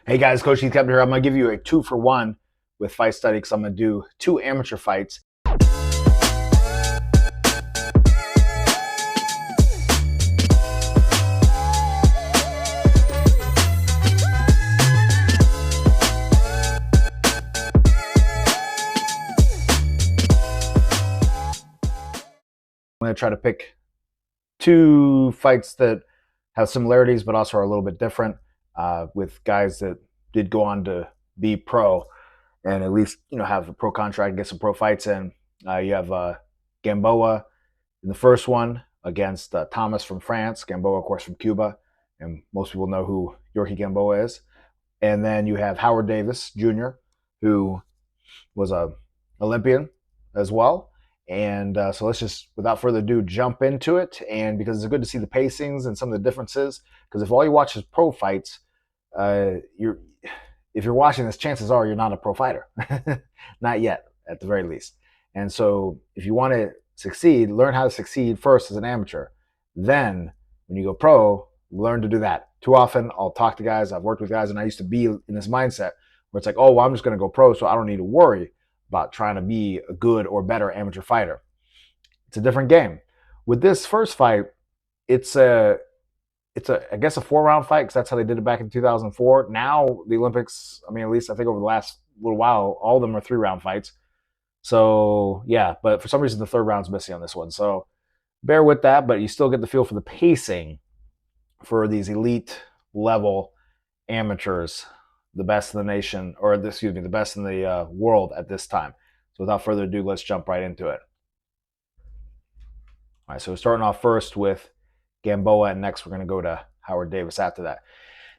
Hey guys, Coach Keppner here. I'm going to give you a 2-for-1 with fight study because I'm going to do 2 amateur fights. I'm going to try to pick 2 fights that have similarities but also are a little bit different with guys that did go on to be pro and at least have a pro contract and get some pro fights in. You have Gamboa in the first one against Thomas from France. Gamboa, of course, from Cuba, and most people know who Yuriorkis Gamboa is. And then you have Howard Davis Jr., who was a Olympian as well. And so let's just, without further ado, jump into it. And because it's good to see the pacings and some of the differences, because if all you watch is pro fights, if you're watching this, chances are you're not a pro fighter, not yet, at the very least. And so if you want to succeed, learn how to succeed first as an amateur. Then when you go pro, learn to do that. Too often I'll talk to guys, I've worked with guys, and I used to be in this mindset where it's like, oh, well, I'm just going to go pro, so I don't need to worry about trying to be a good or better amateur fighter. It's a different game. With this first fight, it's a I guess a 4-round fight because that's how they did it back in 2004. Now the Olympics, I mean, at least I think over the last little while, all of them are 3-round fights. So yeah, but for some reason the 3rd round's missing on this one. So bear with that, but you still get the feel for the pacing for these elite level amateurs, the best in the nation, or excuse me, the best in the world at this time. So without further ado, let's jump right into it. All right, so we're starting off first with Gamboa, and next we're going to go to Howard Davis after that.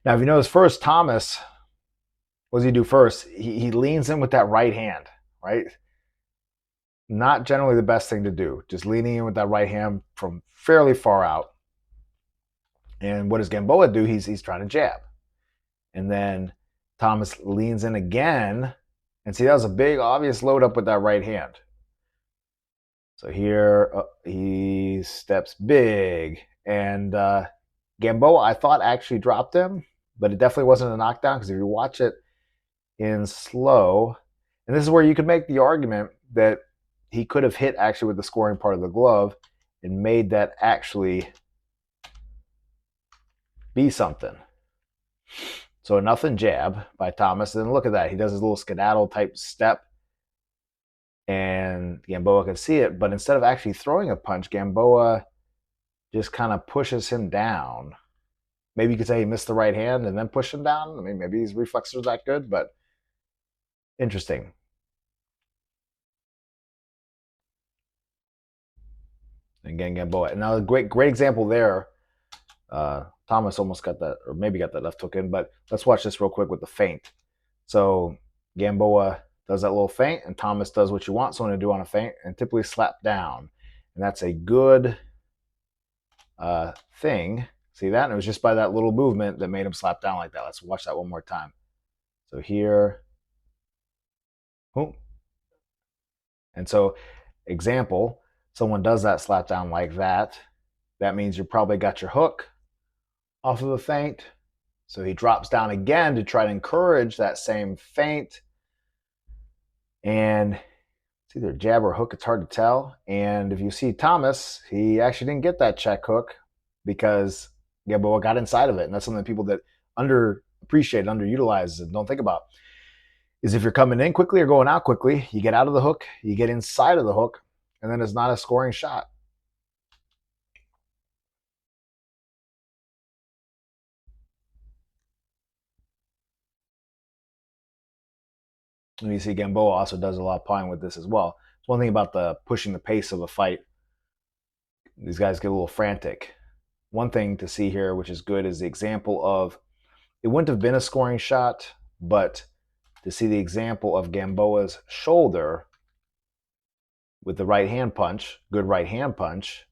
Now, if you notice, first Thomas, what does he do first? He leans in with that right hand, right? Not generally the best thing to do, just leaning in with that right hand from fairly far out. And what does Gamboa do? He's trying to jab. And then Thomas leans in again. And see, that was a big, obvious load up with that right hand. So here he steps big. And Gamboa, I thought, actually dropped him, but it definitely wasn't a knockdown because if you watch it in slow, and this is where you could make the argument that he could have hit actually with the scoring part of the glove and made that actually be something. So nothing jab by Thomas. And then look at that. He does his little skedaddle type step. And Gamboa can see it. But instead of actually throwing a punch, Gamboa just kind of pushes him down. Maybe you could say he missed the right hand and then pushed him down. I mean, maybe his reflexes are that good, but interesting. Again, Gamboa. Now, a great example there. Thomas almost got that, or maybe got that left hook in, but let's watch this real quick with the feint. So Gamboa does that little feint, and Thomas does what you want someone to do on a feint, and typically slap down. And that's a good thing. See that? And it was just by that little movement that made him slap down like that. Let's watch that one more time. So here, boom. And so, example, someone does that slap down like that. That means you probably got your hook off of a feint. So he drops down again to try to encourage that same feint. And it's either jab or hook, it's hard to tell. And if you see Thomas, he actually didn't get that check hook because Gamboa got inside of it. And that's something that people that underappreciate, underutilize, and don't think about is if you're coming in quickly or going out quickly, you get out of the hook, you get inside of the hook, and then it's not a scoring shot. And you see Gamboa also does a lot of pawing with this as well. It's one thing about the pushing the pace of a fight. These guys get a little frantic. One thing to see here, which is good, is the example of, it wouldn't have been a scoring shot, but to see the example of Gamboa's shoulder with the right hand punch, good right hand punch,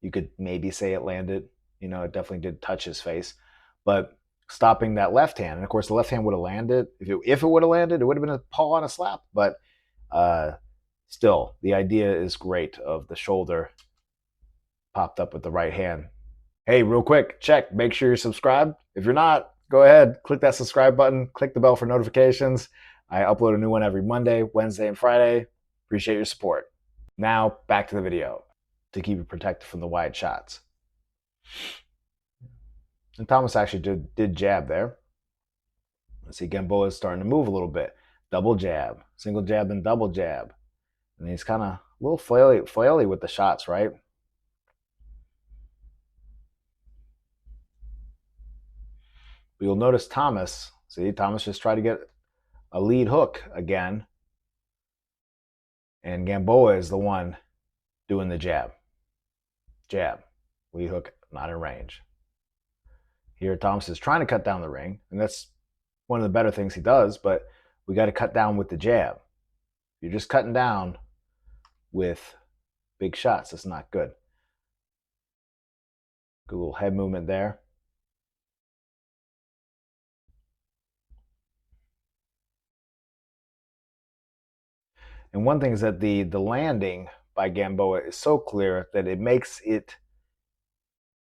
you could maybe say it landed. It definitely did touch his face. But stopping that left hand, and of course the left hand would have landed. If it would have landed, it would have been a paw on a slap. But still, the idea is great of the shoulder popped up with the right hand. Hey, real quick, check. Make sure you're subscribed. If you're not, go ahead, click that subscribe button, click the bell for notifications. I upload a new one every Monday, Wednesday, and Friday. Appreciate your support. Now, back to the video to keep you protected from the wide shots. And Thomas actually did jab there. Let's see, Gamboa is starting to move a little bit. Double jab, single jab, then double jab. And he's kind of a little flaily with the shots, right? But you'll notice Thomas, see, Thomas just tried to get a lead hook again. And Gamboa is the one doing the jab. Jab, lead hook, not in range. Here, Thomas is trying to cut down the ring, and that's one of the better things he does, but we got to cut down with the jab. You're just cutting down with big shots. That's not good. Good little head movement there. And one thing is that the landing by Gamboa is so clear that it makes it,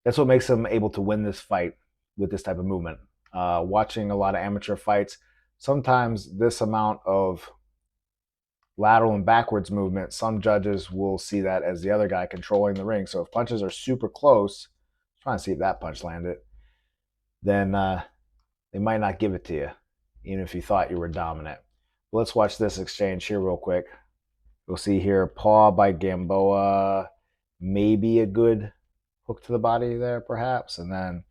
that's what makes him able to win this fight with this type of movement. Watching a lot of amateur fights, sometimes this amount of lateral and backwards movement, some judges will see that as the other guy controlling the ring. So if punches are super close, trying to see if that punch landed, then they might not give it to you, even if you thought you were dominant. Let's watch this exchange here real quick. You'll see here, paw by Gamboa, maybe a good hook to the body there, perhaps. And then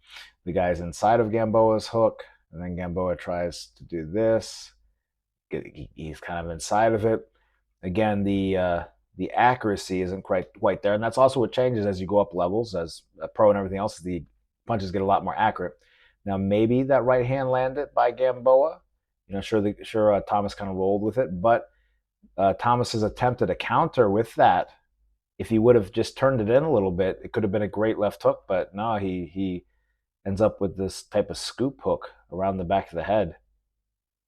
the guy's inside of Gamboa's hook, and then Gamboa tries to do this. He's kind of inside of it. Again, the accuracy isn't quite there, and that's also what changes as you go up levels, as a pro and everything else. The punches get a lot more accurate. Now, maybe that right hand landed by Gamboa. You know, sure, Thomas kind of rolled with it, but Thomas's attempt at a counter with that, if he would have just turned it in a little bit, it could have been a great left hook. But no, he ends up with this type of scoop hook around the back of the head.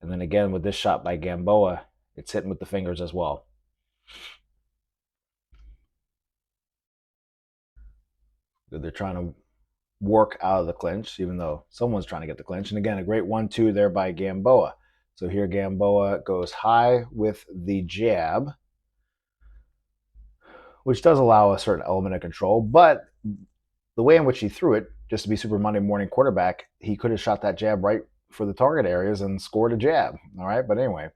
And then again, with this shot by Gamboa, it's hitting with the fingers as well. They're trying to work out of the clinch, even though someone's trying to get the clinch. And again, a great 1-2 there by Gamboa. So here Gamboa goes high with the jab, which does allow a certain element of control. But the way in which he threw it, just to be Super Monday morning quarterback, he could have shot that jab right for the target areas and scored a jab. All right, but anyway,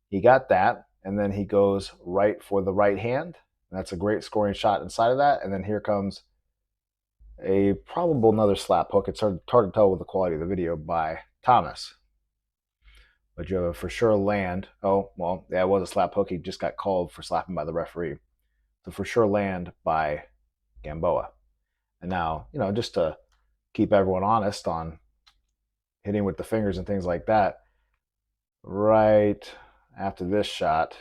he got that, and then he goes right for the right hand. That's a great scoring shot inside of that. And then here comes a probable another slap hook. It's hard to tell with the quality of the video by Thomas. But you have a for sure land. Oh, well, yeah, it was a slap hook. He just got called for slapping by the referee. So for sure land by Gamboa. And now, you know, just to keep everyone honest on hitting with the fingers and things like that, right after this shot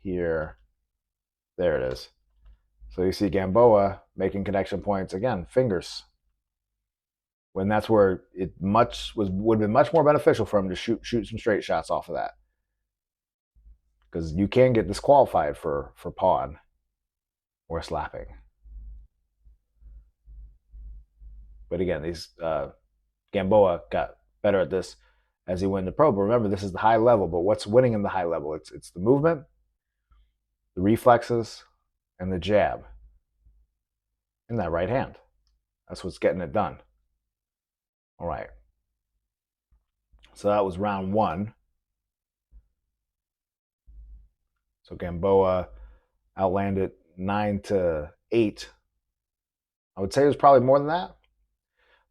here, there it is. So you see Gamboa making connection points, again, fingers. When that's where it would have been much more beneficial for him to shoot some straight shots off of that. Because you can get disqualified for pawing or slapping. But again, these Gamboa got better at this as he went to pro. But remember, this is the high level. But what's winning in the high level? It's the movement, the reflexes, and the jab in that right hand. That's what's getting it done. All right. So that was round 1. So Gamboa outlanded 9-8. I would say it was probably more than that.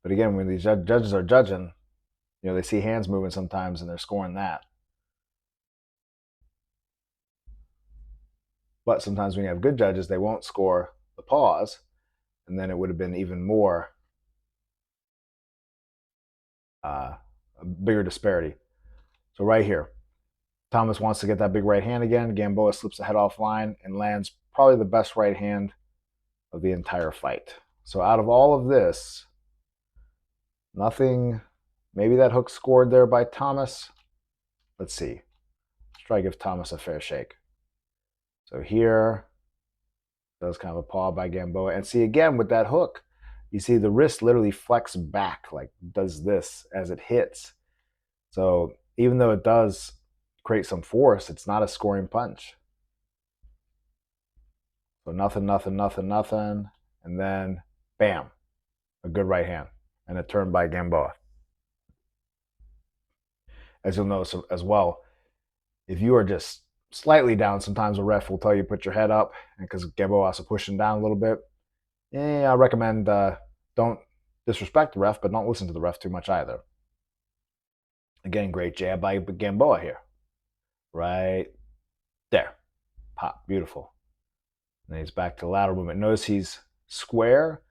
But again, when these judges are judging, you know, they see hands moving sometimes and they're scoring that. But sometimes when you have good judges, they won't score the pause, and then it would have been even more a bigger disparity. So right here, Thomas wants to get that big right hand again. Gamboa slips the head offline and lands probably the best right hand of the entire fight. So out of all of this, nothing, maybe that hook scored there by Thomas. Let's see. Let's try to give Thomas a fair shake. So here, does kind of a paw by Gamboa. And see, again, with that hook, you see the wrist literally flex back, like does this as it hits. So even though it does create some force, it's not a scoring punch. So nothing, nothing, nothing, nothing. And then bam, a good right hand and a turn by Gamboa. As you'll notice as well, if you are just slightly down, sometimes a ref will tell you put your head up, because Gamboa also pushing down a little bit. I recommend don't disrespect the ref, but don't listen to the ref too much either. Again, great jab by Gamboa here. Right there. Pop. Beautiful. And then he's back to the lateral movement. Notice he's square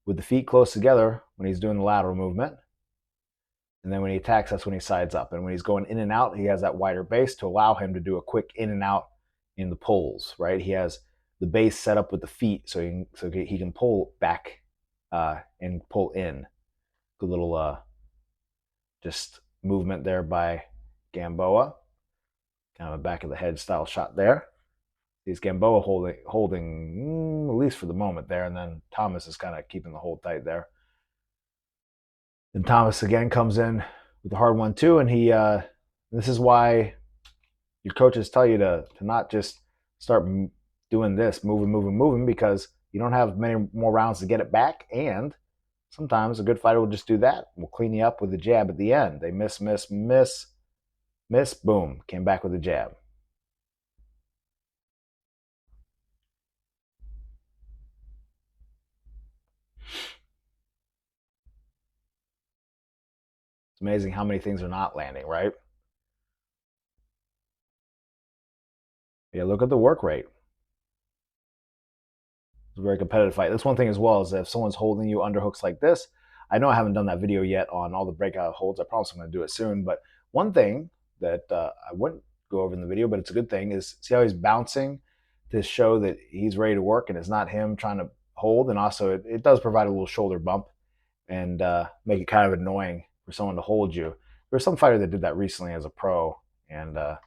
with the feet close together when he's doing the lateral movement. And then when he attacks, that's when he sides up. And when he's going in and out, he has that wider base to allow him to do a quick in and out in the pulls, right? He has the base set up with the feet so he can pull back and pull in. Good little just movement there by Gamboa. Kind of a back of the head style shot there. He's Gamboa holding at least for the moment there, and then Thomas is kind of keeping the hold tight there. Then Thomas again comes in with the hard one too, and this is why your coaches tell you to not just start doing this, moving, because you don't have many more rounds to get it back, and sometimes a good fighter will just do that. We'll clean you up with the jab at the end. They miss, boom, came back with a jab. It's amazing how many things are not landing, right? Yeah, look at the work rate. It's a very competitive fight. That's one thing as well, is that if someone's holding you underhooks like this, I know I haven't done that video yet on all the breakout holds. I promise I'm going to do it soon. But one thing that I wouldn't go over in the video, but it's a good thing, is see how he's bouncing to show that he's ready to work and it's not him trying to hold. And also it does provide a little shoulder bump and make it kind of annoying for someone to hold you. There's some fighter that did that recently as a pro, and I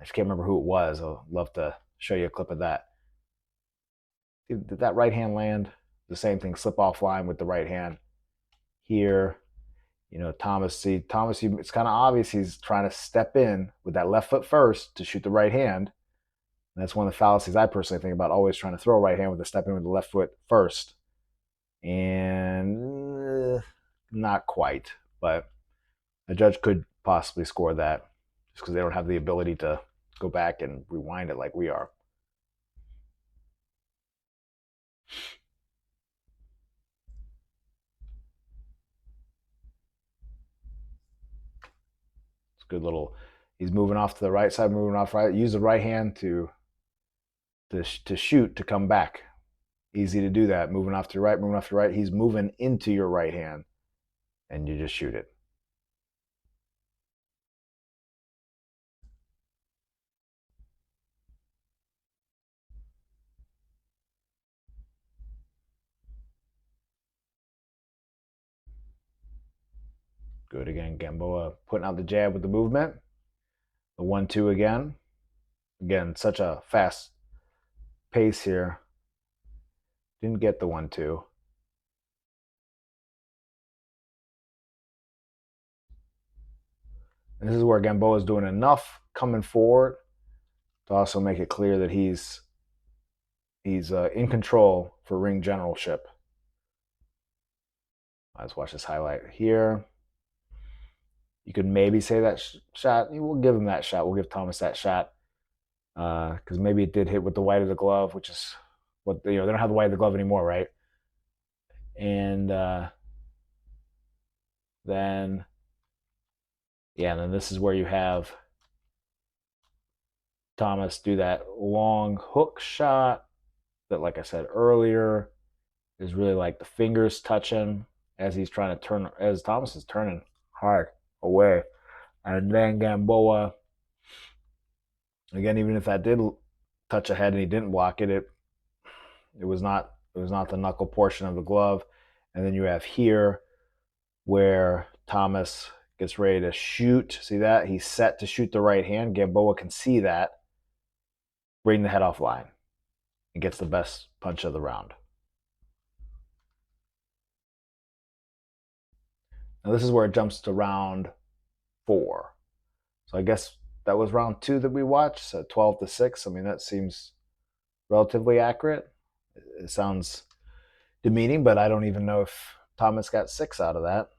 just can't remember who it was. I'll love to show you a clip of that. Did that right hand land? The same thing, slip offline with the right hand here. Thomas, it's kind of obvious he's trying to step in with that left foot first to shoot the right hand. And that's one of the fallacies I personally think about, always trying to throw a right hand with a step in with the left foot first. And not quite, but a judge could possibly score that just because they don't have the ability to go back and rewind it like we are. It's a good little. He's moving off to the right side, moving off right. Use the right hand to shoot to come back. Easy to do that. Moving off to the right, moving off to the right. He's moving into your right hand, and you just shoot it. Good again. Gamboa putting out the jab with the movement. The 1-2 again. Again, such a fast pace here. Didn't get the 1-2. And this is where Gamboa is doing enough coming forward to also make it clear that he's in control for ring generalship. Let's watch this highlight here. You could maybe say that shot. We'll give him that shot. We'll give Thomas that shot because maybe it did hit with the white of the glove, which is what they don't have the white of the glove anymore, right? And then this is where you have Thomas do that long hook shot that, like I said earlier, is really like the fingers touching as he's trying to turn, as Thomas is turning hard away. And then Gamboa, again, even if that did touch a head and he didn't block it, it was not the knuckle portion of the glove. And then you have here where Thomas gets ready to shoot. See that? He's set to shoot the right hand. Gamboa can see that. Bring the head offline and gets the best punch of the round. Now this is where it jumps to round 4. So I guess that was round 2 that we watched. So 12-6. I mean, that seems relatively accurate. It sounds demeaning, but I don't even know if Thomas got 6 out of that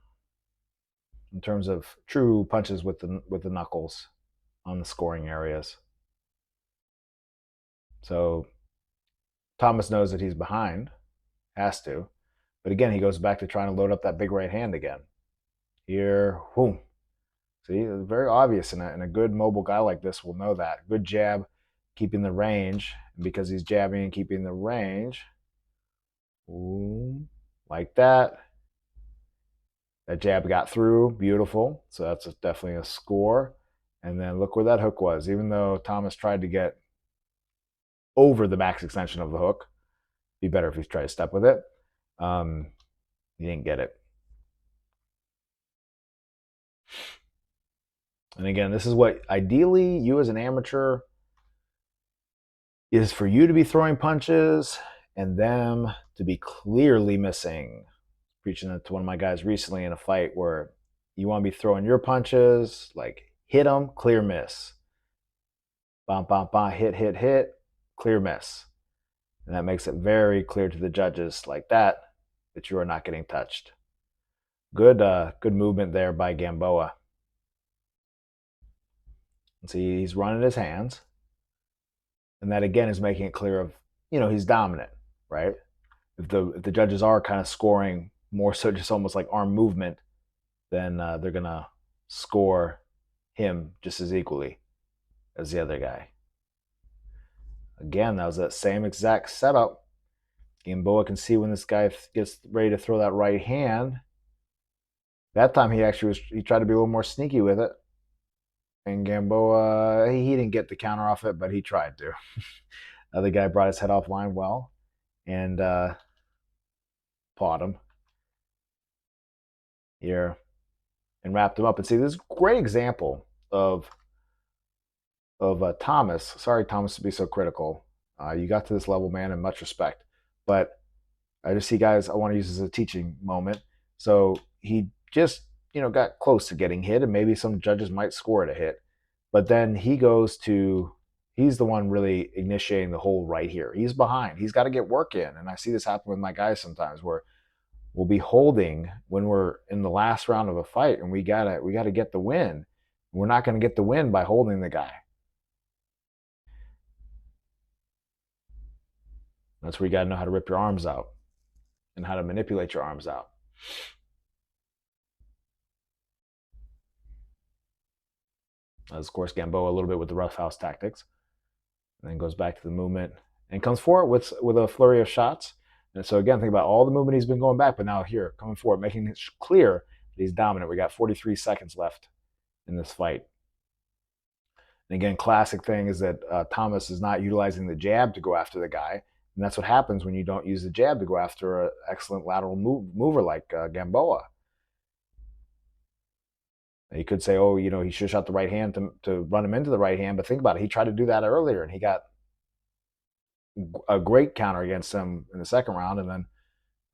in terms of true punches with the knuckles on the scoring areas. So Thomas knows that he's behind, has to. But again, he goes back to trying to load up that big right hand again. Here, boom. See, it's very obvious, and a good mobile guy like this will know that. Good jab, keeping the range. And because he's jabbing and keeping the range, boom, like that. That jab got through, beautiful. So that's definitely a score. And then look where that hook was. Even though Thomas tried to get over the max extension of the hook, be better if he tried to step with it. He didn't get it. And again, this is what ideally you as an amateur is for you to be throwing punches and them to be clearly missing. Preaching that to one of my guys recently in a fight where you want to be throwing your punches, like hit them, clear miss. Bam, bam, bam, hit, clear miss. And that makes it very clear to the judges like that you are not getting touched. Good movement there by Gamboa. And see, he's running his hands. And that again is making it clear of, he's dominant, right? If the judges are kind of scoring more so just almost like arm movement, then they're going to score him just as equally as the other guy. Again, that was that same exact setup. Gamboa can see when this guy gets ready to throw that right hand. That time he tried to be a little more sneaky with it. And Gamboa, he didn't get the counter off it, but he tried to. The other guy brought his head offline well and pawed him here and wrapped him up. And see, this is a great example of Thomas. Sorry, Thomas, to be so critical. You got to this level, man, and much respect. But I just see guys I want to use as a teaching moment. So he just, got close to getting hit, and maybe some judges might score it a hit. But then he's the one really initiating the hold right here. He's behind. He's got to get work in. And I see this happen with my guys sometimes where we'll be holding when we're in the last round of a fight and we gotta get the win. We're not going to get the win by holding the guy. That's where you got to know how to rip your arms out and how to manipulate your arms out. As of course, Gamboa a little bit with the roughhouse tactics, and then goes back to the movement and comes forward with a flurry of shots. And so again, think about all the movement he's been going back, but now here coming forward, making it clear that he's dominant. We got 43 seconds left in this fight. And again, classic thing is that Thomas is not utilizing the jab to go after the guy. And that's what happens when you don't use the jab to go after an excellent lateral mover like Gamboa. You could say, oh, he should have shot the right hand to run him into the right hand. But think about it. He tried to do that earlier, and he got a great counter against him in the second round. And then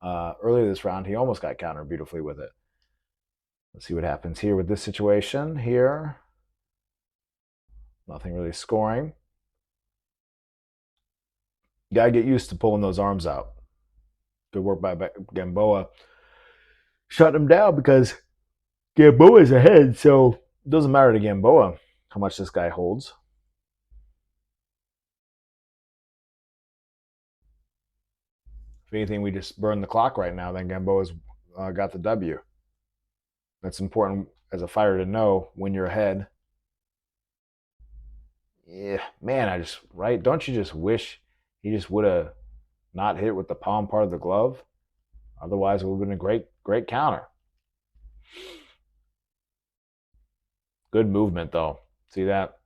earlier this round, he almost got countered beautifully with it. Let's see what happens here with this situation here. Nothing really scoring. You got to get used to pulling those arms out. Good work by Gamboa. Shut him down because Gamboa is ahead, so it doesn't matter to Gamboa how much this guy holds. If anything, we just burn the clock right now, then Gamboa's got the W. That's important as a fighter to know when you're ahead. Yeah, man, don't you just wish he just would have not hit with the palm part of the glove? Otherwise, it would have been a great counter. Good movement, though. See that?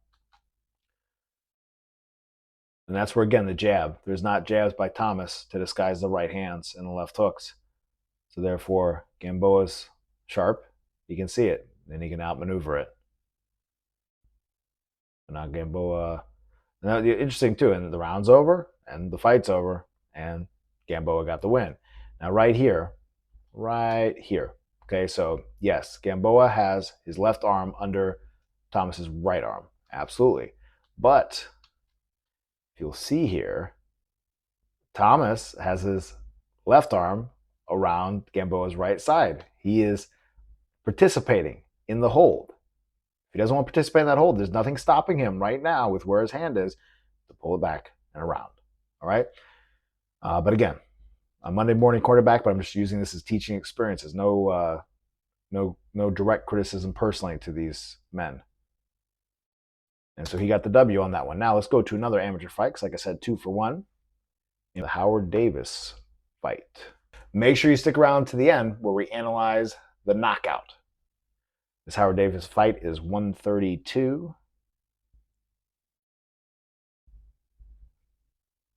And that's where, again, the jab. There's not jabs by Thomas to disguise the right hands and the left hooks. So therefore, Gamboa's sharp. He can see it. Then he can outmaneuver it. And now Gamboa... Now, interesting, too, and the round's over, and the fight's over, and Gamboa got the win. Now, right here, Okay, so yes, Gamboa has his left arm under Thomas's right arm. Absolutely. But if you'll see here, Thomas has his left arm around Gamboa's right side. He is participating in the hold. If he doesn't want to participate in that hold, there's nothing stopping him right now with where his hand is to pull it back and around. All right. But again, a Monday morning quarterback, but I'm just using this as teaching experiences. No direct criticism personally to these men. And so he got the W on that one. Now let's go to another amateur fight, because like I said, 2-for-1 in the Howard Davis fight. Make sure you stick around to the end where we analyze the knockout. This Howard Davis fight is 132.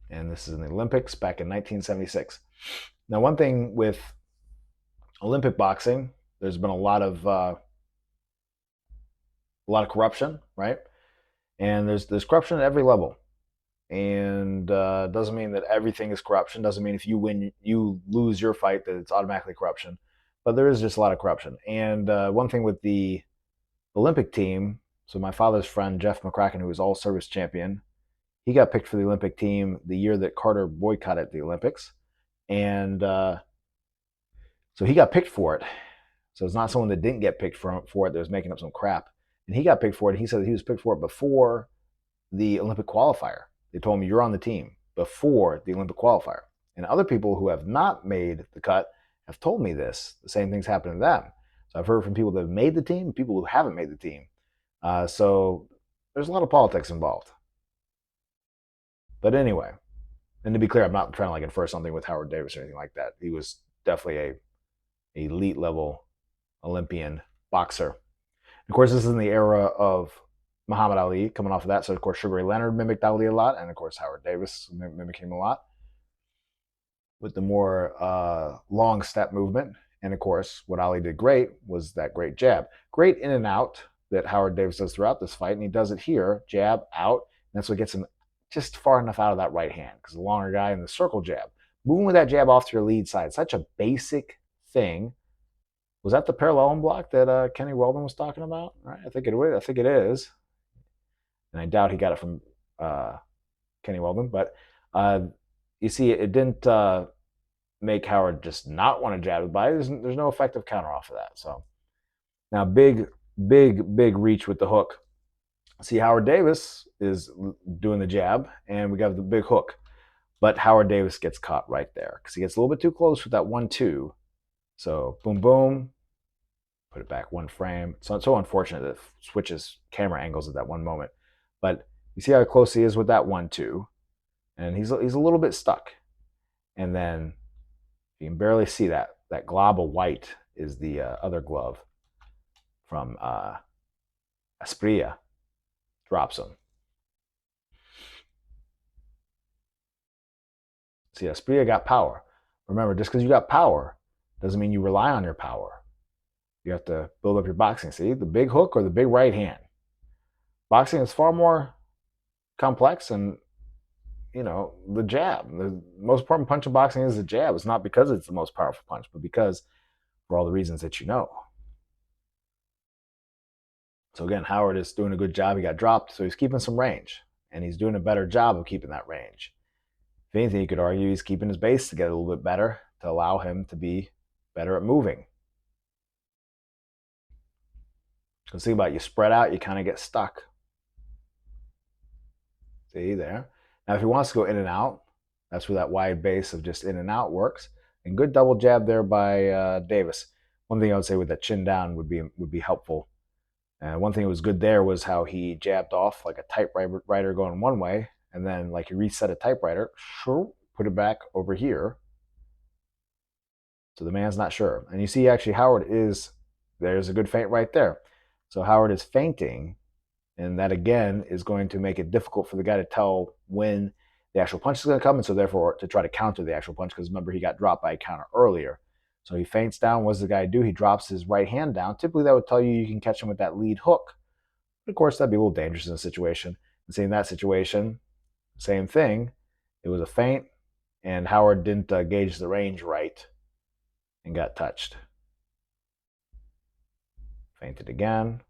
And this is in the Olympics back in 1976. Now, one thing with Olympic boxing, there's been a lot of corruption, right? And there's corruption at every level. And doesn't mean that everything is corruption. Doesn't mean if you lose your fight that it's automatically corruption. But there is just a lot of corruption. And one thing with the Olympic team, so my father's friend Jeff McCracken, who was all-service champion, he got picked for the Olympic team the year that Carter boycotted the Olympics, and so he got picked for it. So it's not someone that didn't get picked for it that was making up some crap. And he got picked for it. And he said that he was picked for it before the Olympic qualifier. They told him, you're on the team before the Olympic qualifier. And other people who have not made the cut have told me this. The same thing's happened to them. So I've heard from people that have made the team, people who haven't made the team. So there's a lot of politics involved. But anyway, and to be clear, I'm not trying to like infer something with Howard Davis or anything like that. He was definitely a elite level Olympian boxer. Of course, this is in the era of Muhammad Ali coming off of that. So, of course, Sugar Ray Leonard mimicked Ali a lot. And, of course, Howard Davis mimicked him a lot with the more long step movement. And, of course, what Ali did great was that great jab. Great in and out that Howard Davis does throughout this fight. And he does it here, jab, out. And that's what gets him just far enough out of that right hand, because the longer guy in the circle jab. Moving with that jab off to your lead side, such a basic thing. Was that the parallel block that Kenny Weldon was talking about? Right? I think it is. And I doubt he got it from Kenny Weldon. But you see, it didn't make Howard just not want to jab the body. There's no effective counter off of that. So now big reach with the hook. See, Howard Davis is doing the jab, and we got the big hook. But Howard Davis gets caught right there because he gets a little bit too close with that 1-2. So boom, boom, put it back one frame. It's so unfortunate that it switches camera angles at that one moment. But you see how close he is with that 1-2, and he's a little bit stuck. And then you can barely see that glob of white is the other glove from Asprilla. Drops him. See, Asprilla got power. Remember, just because you got power doesn't mean you rely on your power. You have to build up your boxing. See, the big hook or the big right hand. Boxing is far more complex, and the jab. The most important punch in boxing is the jab. It's not because it's the most powerful punch, but because for all the reasons that you know. So again, Howard is doing a good job. He got dropped, so he's keeping some range, and he's doing a better job of keeping that range. If anything, you could argue he's keeping his base to get a little bit better to allow him to be better at moving. Because think about it, you spread out, you kind of get stuck. See there? Now, if he wants to go in and out, that's where that wide base of just in and out works. And good double jab there by Davis. One thing I would say with that chin down would be helpful. One thing that was good there was how he jabbed off like a typewriter going one way, and then like he reset a typewriter, put it back over here. So the man's not sure. And you see actually there's a good feint right there. So Howard is feinting, and that again is going to make it difficult for the guy to tell when the actual punch is going to come, and so therefore to try to counter the actual punch, because remember he got dropped by a counter earlier. So he feints down. What does the guy do? He drops his right hand down. Typically that would tell you can catch him with that lead hook. But of course that'd be a little dangerous in a situation. And see, in that situation, same thing. It was a feint, and Howard didn't gauge the range right and got touched. Feinted again.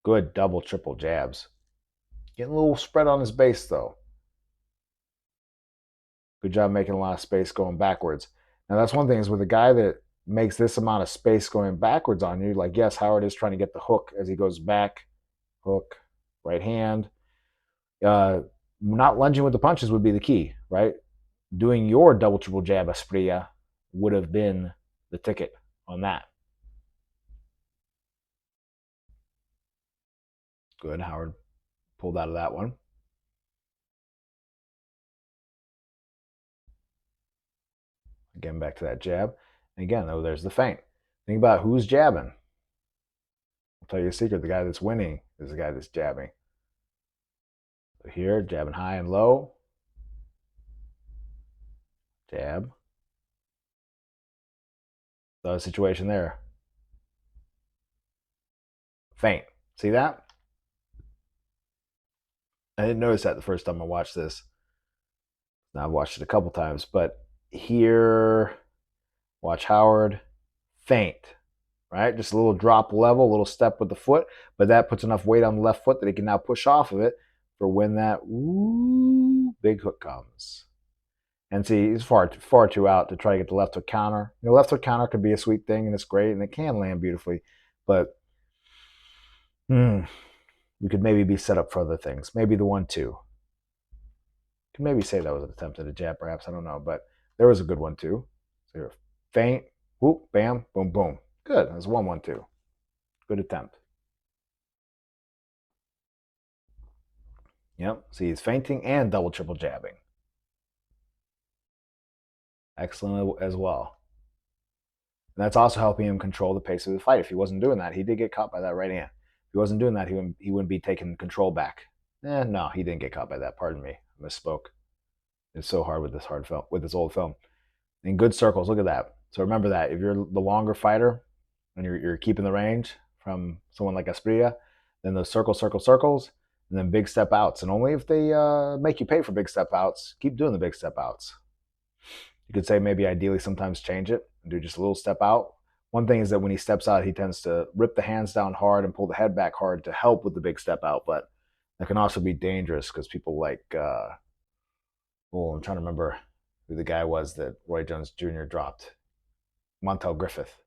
Good double, triple jabs. Getting a little spread on his base, though. Good job making a lot of space going backwards. Now, that's one thing is with a guy that makes this amount of space going backwards on you, like, yes, Howard is trying to get the hook as he goes back. Hook, right hand. Uh, Not lunging with the punches would be the key, right? Doing your double, triple jab Asprilla would have been the ticket on that. Good. Howard pulled out of that one. Again, back to that jab. And again, oh, there's the feint. Think about who's jabbing. I'll tell you a secret. The guy that's winning is the guy that's jabbing. So here, jabbing high and low. Jab. The situation there. Feint. See that? I didn't notice that the first time I watched this. Now I've watched it a couple times, but here, watch Howard, feint, right? Just a little drop level, a little step with the foot, but that puts enough weight on the left foot that he can now push off of it for when that big hook comes. And see, he's far too out to try to get the left hook counter. You know, left hook counter could be a sweet thing and it's great and it can land beautifully, but we could maybe be set up for other things. Maybe the 1-2. Can maybe say that was an attempt at a jab, perhaps. I don't know, but there was a good one too. So here, feint, whoop, bam, boom, boom. Good. That's 1-1-2. Good attempt. Yep. See, he's feinting and double, triple jabbing. Excellent as well. And that's also helping him control the pace of the fight. If he wasn't doing that, he did get caught by that right hand. If he wasn't doing that, he wouldn't be taking control back. No, he didn't get caught by that. Pardon me. I misspoke. It's so hard with this hard film, with this old film. In good circles, look at that. So remember that if you're the longer fighter and you're keeping the range from someone like Asprilla, then those circles, and then big step outs. And only if they make you pay for big step outs, keep doing the big step outs. You could say maybe ideally sometimes change it and do just a little step out. One thing is that when he steps out, he tends to rip the hands down hard and pull the head back hard to help with the big step out. But that can also be dangerous because people like, I'm trying to remember who the guy was that Roy Jones Jr. dropped. Montel Griffith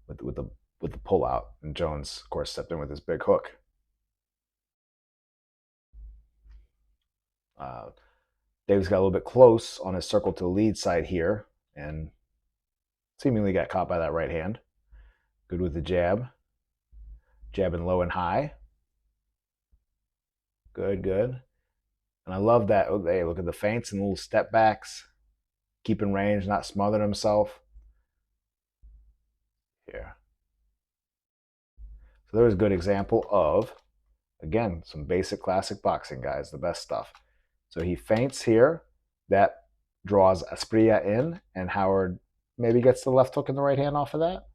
with the pull out, and Jones, of course, stepped in with his big hook. Davis got a little bit close on his circle to the lead side here, and seemingly got caught by that right hand. Good with the jab. Jabbing low and high. Good. And I love that. Oh, hey, look at the feints and little step backs. Keeping range, not smothering himself. Here. So there's a good example of, again, some basic classic boxing, guys, the best stuff. So he feints here. That draws Asprilla in, and Howard maybe gets the left hook and the right hand off of that.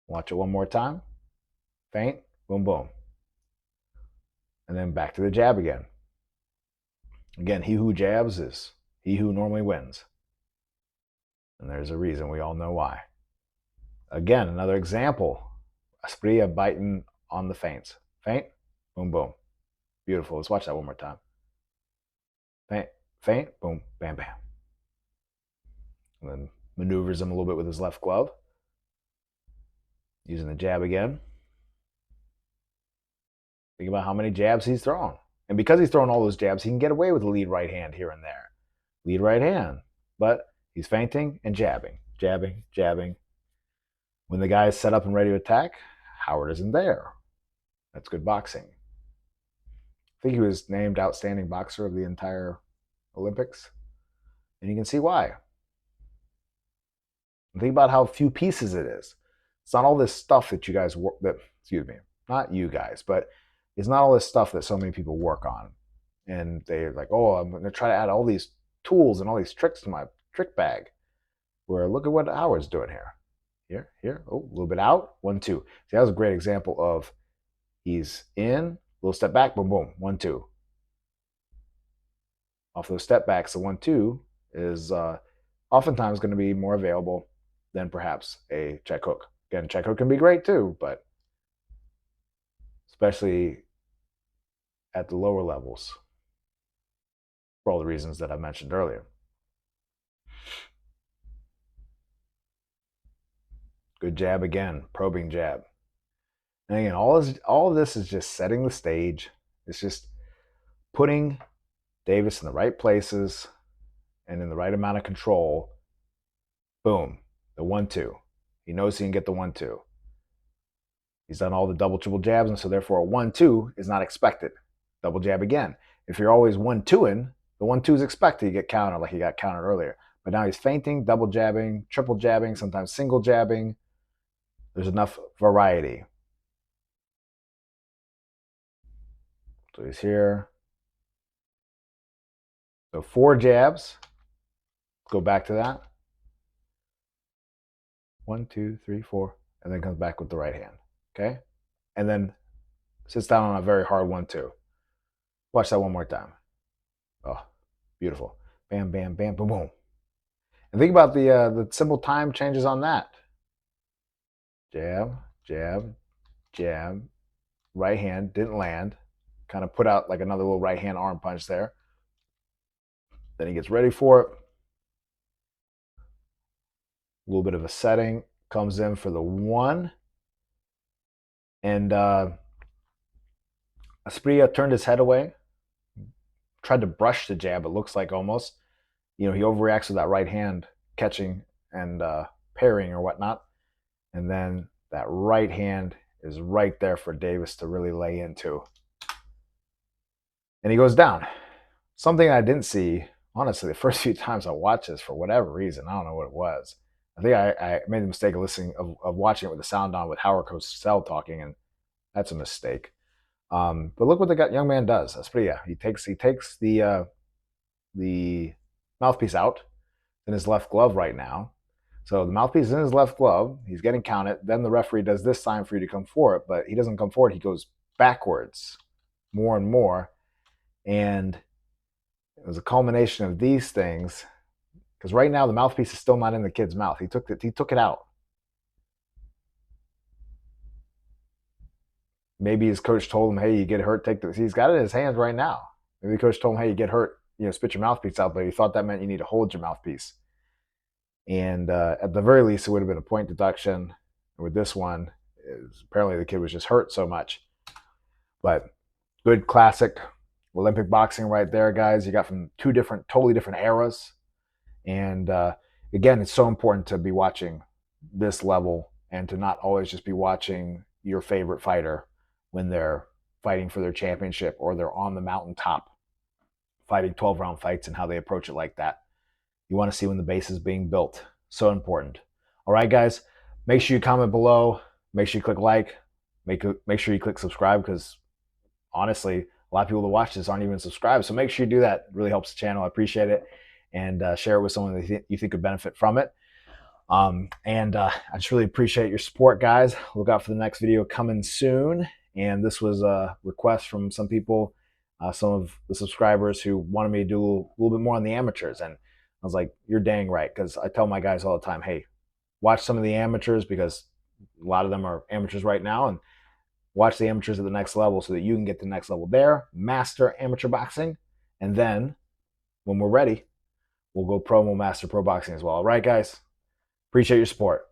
Watch it one more time. Feint, boom, boom. And then back to the jab again. Again, he who jabs is he who normally wins. And there's a reason. We all know why. Again, another example. Asprilla biting on the feints. Feint, boom, boom. Beautiful. Let's watch that one more time. Feint, boom, bam, bam. And then maneuvers him a little bit with his left glove. Using the jab again. Think about how many jabs he's thrown. And because he's throwing all those jabs, he can get away with a lead right hand here and there. Lead right hand. But he's feinting and jabbing. Jabbing. When the guy is set up and ready to attack, Howard isn't there. That's good boxing. I think he was named outstanding boxer of the entire Olympics. And you can see why. And think about how few pieces it is. It's not all this stuff that you guys work, not you guys, but it's not all this stuff that so many people work on. And they're like, oh, I'm going to try to add all these tools and all these tricks to my trick bag. Where look at what Howard's doing here. Here. Oh, a little bit out. 1-2. See, that was a great example of he's in, little step back, boom, boom, 1-2. Off those step backs, the 1-2 is oftentimes going to be more available than perhaps a check hook. Again, check hook can be great too, but especially at the lower levels for all the reasons that I mentioned earlier. Good jab again, probing jab. And again, all of this is just setting the stage. It's just putting Davis in the right places and in the right amount of control. Boom, the 1-2. He knows he can get the 1-2. He's done all the double, triple jabs, and so therefore a 1-2 is not expected. Double jab again. If you're always 1-2ing, the 1-2 is expected. You get countered like he got countered earlier. But now he's feinting, double jabbing, triple jabbing, sometimes single jabbing. There's enough variety. So he's here. So 4 jabs. Go back to that. 1, 2, 3, 4. And then comes back with the right hand. Okay? And then sits down on a very hard 1-2. Watch that one more time. Oh, beautiful. Bam, bam, bam, boom, boom. And think about the simple time changes on that. Jab, jab, jab. Right hand didn't land. Kind of put out like another little right hand arm punch there. Then he gets ready for it. A little bit of a setting. Comes in for the 1. And Asprilla turned his head away. Tried to brush the jab, it looks like almost. He overreacts with that right hand catching and parrying or whatnot. And then that right hand is right there for Davis to really lay into. And he goes down. Something I didn't see, honestly, the first few times I watched this for whatever reason. I don't know what it was. I think I made the mistake of watching it with the sound on with Howard Cosell talking, and that's a mistake. But look what the young man does. Asprilla. He takes the mouthpiece out in his left glove right now. So the mouthpiece is in his left glove. He's getting counted. Then the referee does this sign for you to come forward, but he doesn't come forward. He goes backwards more and more. And it was a culmination of these things, because right now the mouthpiece is still not in the kid's mouth. He took it out. Maybe his coach told him, hey, you get hurt, take this. He's got it in his hands right now. Maybe the coach told him, hey, you get hurt, spit your mouthpiece out, but he thought that meant you need to hold your mouthpiece. And at the very least, it would have been a point deduction. With this one, apparently the kid was just hurt so much. But good classic Olympic boxing right there, guys. You got from 2 totally different eras. And again, it's so important to be watching this level and to not always just be watching your favorite fighter when they're fighting for their championship or they're on the mountaintop fighting 12-round fights and how they approach it like that. You want to see when the base is being built. So important. All right, guys, make sure you comment below. Make sure you click like. Make sure you click subscribe, because honestly, a lot of people that watch this aren't even subscribed. So make sure you do that. It really helps the channel. I appreciate it. And share it with someone that you think could benefit from it. I just really appreciate your support, guys. Look out for the next video coming soon. And this was a request from some people, some of the subscribers who wanted me to do a little bit more on the amateurs. And I was like, you're dang right, because I tell my guys all the time, hey, watch some of the amateurs, because a lot of them are amateurs right now, and watch the amateurs at the next level so that you can get to the next level there, master amateur boxing, and then when we're ready, we'll go pro and we'll master pro boxing as well. All right, guys? Appreciate your support.